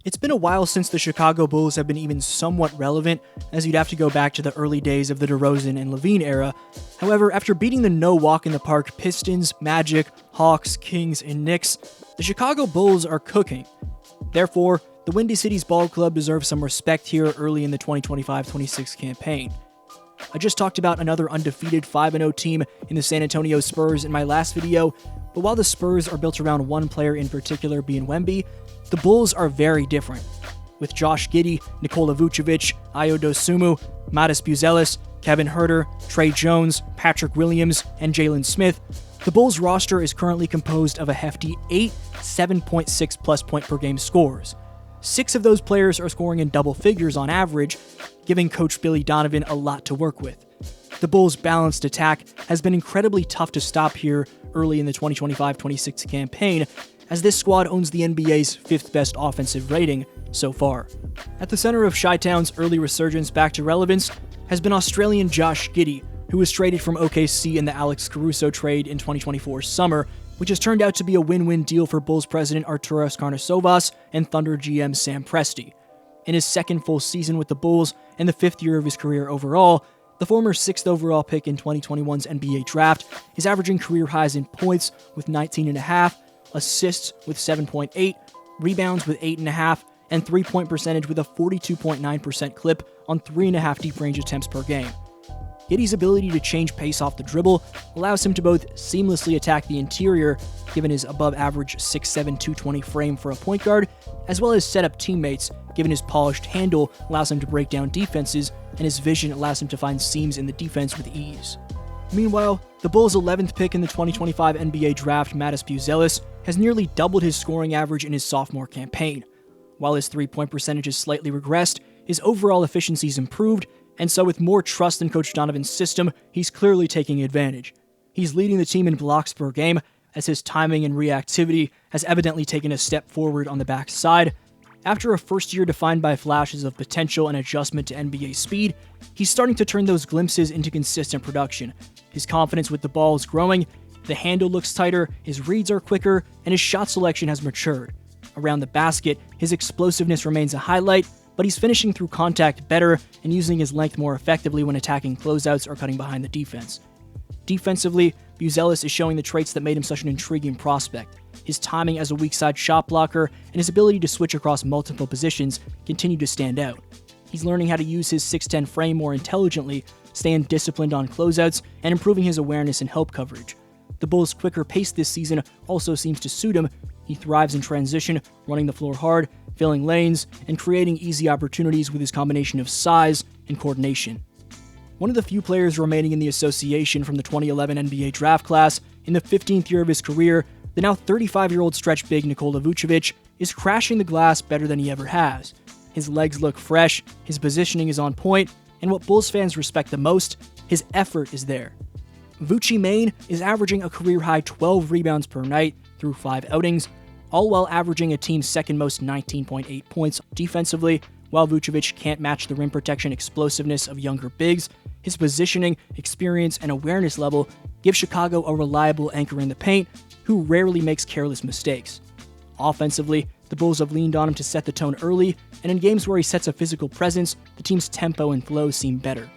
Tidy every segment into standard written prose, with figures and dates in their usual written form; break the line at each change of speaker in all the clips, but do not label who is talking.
It's been a while since the Chicago Bulls have been even somewhat relevant, as you'd have to go back to the early days of the DeRozan and Levine era. However, after beating the no-walk-in-the-park Pistons, Magic, Hawks, Kings, and Knicks, the Chicago Bulls are cooking. Therefore, the Windy City's ball club deserves some respect here early in the 2025-26 campaign. I just talked about another undefeated 5-0 team in the San Antonio Spurs in my last video, but while the Spurs are built around one player in particular being Wemby, the Bulls are very different. With Josh Giddey, Nikola Vucevic, Ayo Dosunmu, Matas Buzelis, Kevin Huerter, Trey Jones, Patrick Williams, and Jalen Smith, the Bulls roster is currently composed of a hefty 8 7.6-plus point per game scorers. 6 of those players are scoring in double figures on average, giving Coach Billy Donovan a lot to work with. The Bulls' balanced attack has been incredibly tough to stop here early in the 2025-26 campaign, as this squad owns the NBA's 5th best offensive rating so far. At the center of Chi-Town's early resurgence back to relevance has been Australian Josh Giddey, who was traded from OKC in the Alex Caruso trade in 2024's summer, which has turned out to be a win-win deal for Bulls president Arturas Karnisovas and Thunder GM Sam Presti. In his second full season with the Bulls and the 5th year of his career overall, the former 6th overall pick in 2021's NBA draft is averaging career highs in points with 19.5, assists with 7.8, rebounds with 8.5, and three-point percentage with a 42.9% clip on 3.5 deep range attempts per game. Giddey's ability to change pace off the dribble allows him to both seamlessly attack the interior, given his above-average 6'7", 220 frame for a point guard, as well as set up teammates, given his polished handle allows him to break down defenses, and his vision allows him to find seams in the defense with ease. Meanwhile, the Bulls' 11th pick in the 2025 NBA draft, Matas Buzelis, has nearly doubled his scoring average in his sophomore campaign. While his three-point percentage has slightly regressed, his overall efficiency's improved, and so with more trust in Coach Donovan's system, he's clearly taking advantage. He's leading the team in blocks per game, as his timing and reactivity has evidently taken a step forward on the backside. After a first year defined by flashes of potential and adjustment to NBA speed, he's starting to turn those glimpses into consistent production. His confidence with the ball is growing, the handle looks tighter, his reads are quicker, and his shot selection has matured. Around the basket, his explosiveness remains a highlight, but he's finishing through contact better and using his length more effectively when attacking closeouts or cutting behind the defense. Defensively, Buzelis is showing the traits that made him such an intriguing prospect. His timing as a weak side shot blocker and his ability to switch across multiple positions continue to stand out. He's learning how to use his 6'10 frame more intelligently, staying disciplined on closeouts, and improving his awareness and help coverage. The Bulls' quicker pace this season also seems to suit him. He thrives in transition, running the floor hard, filling lanes, and creating easy opportunities with his combination of size and coordination. One of the few players remaining in the association from the 2011 NBA draft class, in the 15th year of his career, the now 35-year-old stretch big Nikola Vucevic is crashing the glass better than he ever has. His legs look fresh, his positioning is on point, and what Bulls fans respect the most, his effort is there. Vucci Main is averaging a career-high 12 rebounds per night through 5 outings, all while averaging a team's second most 19.8 points defensively. While Vucevic can't match the rim protection explosiveness of younger bigs, his positioning, experience, and awareness level give Chicago a reliable anchor in the paint who rarely makes careless mistakes. Offensively, the Bulls have leaned on him to set the tone early, and in games where he sets a physical presence, the team's tempo and flow seem better.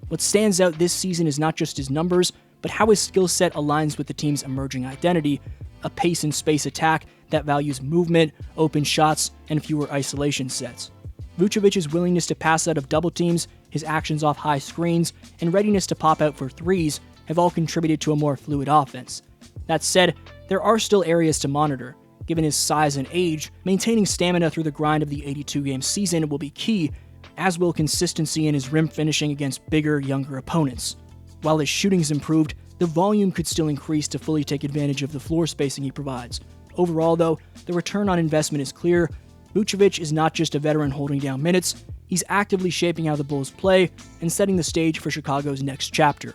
What stands out this season is not just his numbers, but how his skill set aligns with the team's emerging identity, a pace and space attack that values movement, open shots, and fewer isolation sets. Vucevic's willingness to pass out of double teams, his actions off high screens, and readiness to pop out for threes have all contributed to a more fluid offense. That said, there are still areas to monitor. Given his size and age, maintaining stamina through the grind of the 82-game season will be key, as will consistency in his rim finishing against bigger, younger opponents. While his shooting's improved, the volume could still increase to fully take advantage of the floor spacing he provides. Overall, though, the return on investment is clear. Vucevic is not just a veteran holding down minutes, he's actively shaping how the Bulls play and setting the stage for Chicago's next chapter.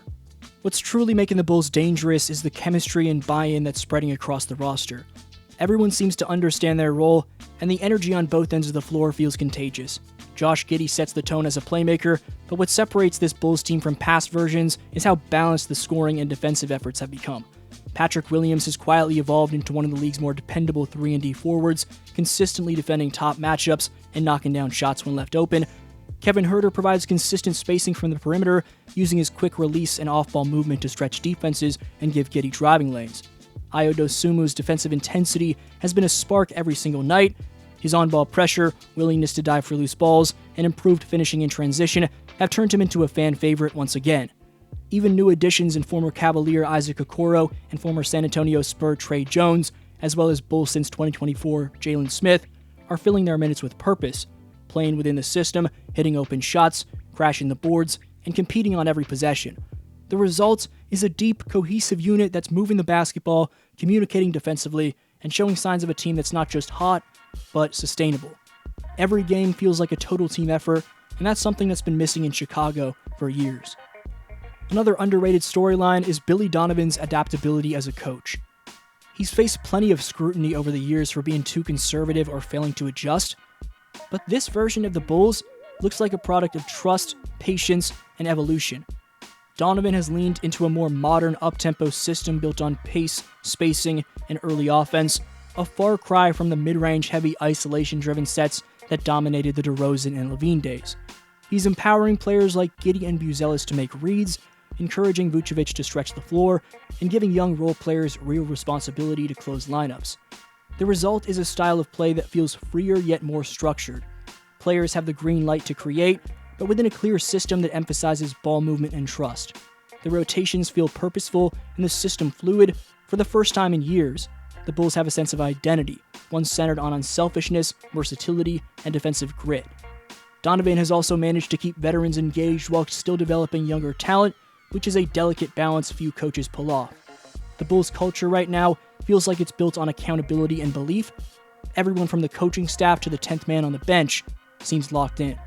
What's truly making the Bulls dangerous is the chemistry and buy-in that's spreading across the roster. Everyone seems to understand their role, and the energy on both ends of the floor feels contagious. Josh Giddey sets the tone as a playmaker, but what separates this Bulls team from past versions is how balanced the scoring and defensive efforts have become. Patrick Williams has quietly evolved into one of the league's more dependable 3-and-D forwards, consistently defending top matchups and knocking down shots when left open. Kevin Huerter provides consistent spacing from the perimeter, using his quick release and off-ball movement to stretch defenses and give Giddey driving lanes. Ayo Dosunmu's defensive intensity has been a spark every single night. His on-ball pressure, willingness to dive for loose balls, and improved finishing in transition have turned him into a fan favorite once again. Even new additions in former Cavalier Isaac Okoro and former San Antonio Spur Trey Jones, as well as Bulls since 2024 Jalen Smith, are filling their minutes with purpose, playing within the system, hitting open shots, crashing the boards, and competing on every possession. The result is a deep, cohesive unit that's moving the basketball, communicating defensively, and showing signs of a team that's not just hot, but sustainable. Every game feels like a total team effort, and that's something that's been missing in Chicago for years. Another underrated storyline is Billy Donovan's adaptability as a coach. He's faced plenty of scrutiny over the years for being too conservative or failing to adjust, but this version of the Bulls looks like a product of trust, patience, and evolution. Donovan has leaned into a more modern up-tempo system built on pace, spacing, and early offense, a far cry from the mid-range heavy isolation-driven sets that dominated the DeRozan and LaVine days. He's empowering players like Giddey and Buzelis to make reads, encouraging Vucevic to stretch the floor, and giving young role players real responsibility to close lineups. The result is a style of play that feels freer yet more structured. Players have the green light to create, but within a clear system that emphasizes ball movement and trust. The rotations feel purposeful and the system fluid. For the first time in years, the Bulls have a sense of identity, one centered on unselfishness, versatility, and defensive grit. Donovan has also managed to keep veterans engaged while still developing younger talent, which is a delicate balance few coaches pull off. The Bulls' culture right now feels like it's built on accountability and belief. Everyone from the coaching staff to the 10th man on the bench seems locked in.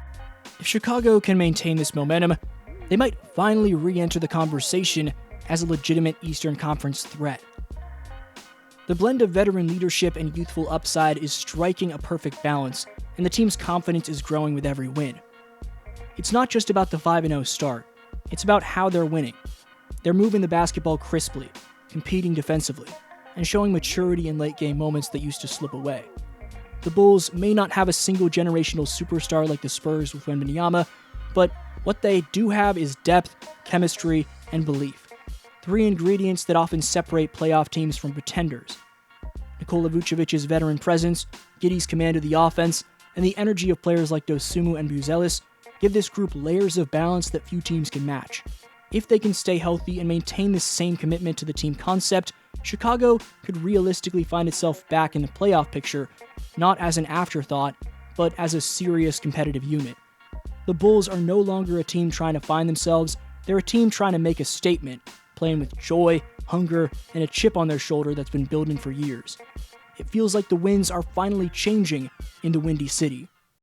If Chicago can maintain this momentum, they might finally re-enter the conversation as a legitimate Eastern Conference threat. The blend of veteran leadership and youthful upside is striking a perfect balance, and the team's confidence is growing with every win. It's not just about the 5-0 start, it's about how they're winning. They're moving the basketball crisply, competing defensively, and showing maturity in late-game moments that used to slip away. The Bulls may not have a single generational superstar like the Spurs with Wembanyama, but what they do have is depth, chemistry, and belief. Three ingredients that often separate playoff teams from pretenders. Nikola Vucevic's veteran presence, Giddey's command of the offense, and the energy of players like Dosunmu and Buzelis give this group layers of balance that few teams can match. If they can stay healthy and maintain this same commitment to the team concept, Chicago could realistically find itself back in the playoff picture, not as an afterthought, but as a serious competitive unit. The Bulls are no longer a team trying to find themselves, they're a team trying to make a statement, playing with joy, hunger, and a chip on their shoulder that's been building for years. It feels like the winds are finally changing in the Windy City.